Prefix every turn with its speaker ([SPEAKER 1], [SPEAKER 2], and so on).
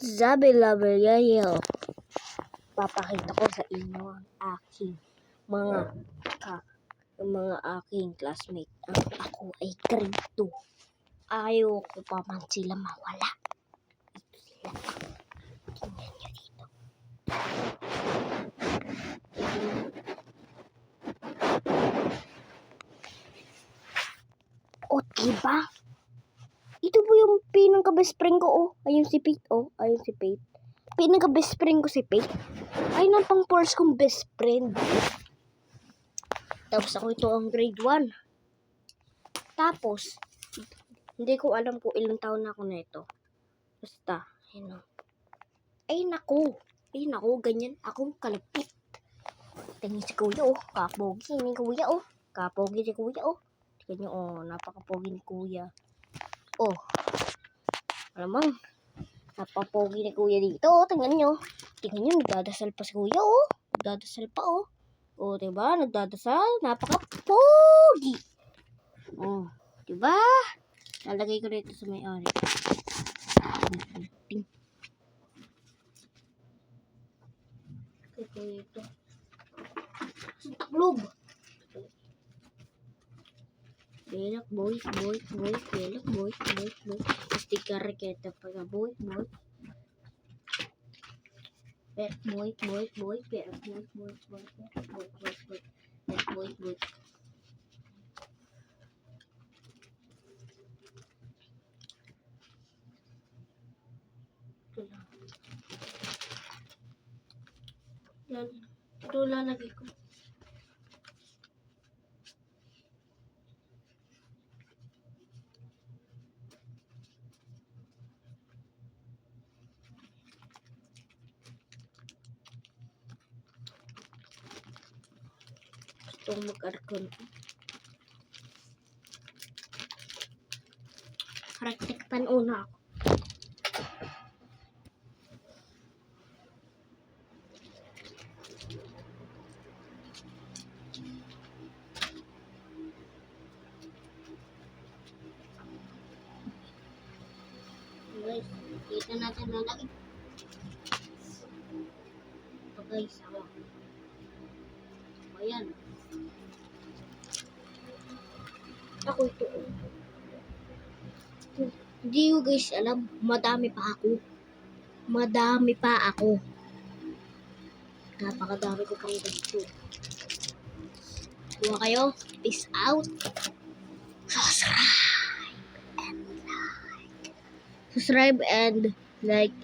[SPEAKER 1] What's up, beloved? Papakita ko sa inyo ang aking mga aking classmate. Ako ay grade 2. Ayaw ko pa man sila mawala. Ito sila. Tingnan nyo dito. O, diba? Ito po yung pinaka-best friend ko, oh. Ayun si Pete, oh. Ayun si Pete. Pinaka-best friend ko si Pete. Ayun ang pang-force kong best friend. Tapos ako ito ang grade 1. Tapos, hindi ko alam kung ilang taon na ako na ito. Basta, ayun, oh. Ay, naku, ganyan akong kalapit. Tingin si kuya, oh. Kapogi ni kuya, oh. Kapogi ni kuya, oh. Tingnan nyo, oh. Napakapogi ni kuya. Oh. Alamang, napapogi ni kuya dito, oh. Tingnan nyo, nagdadasal pa si kuya, oh. Nagdadasal pa, oh. Oh, diba? Nagdadasal. Napaka-pogi. Oh, diba? Lalagay ko dito sa may-ari. Ito. Taklob. Belak, boy. Belak, boy. Sticker kita pa boy. Belak, boy. Belak, boy. Ito lalagay ko. Gusto mag-arkon. Praktikpan una ako. Guys, dito natin lalagay. Ito guys, ako. Ayan. Ako ito. Hindi nyo guys alam, madami pa ako. Napakadami ko pang ganito. Buha kayo. Peace out. Subscribe and like.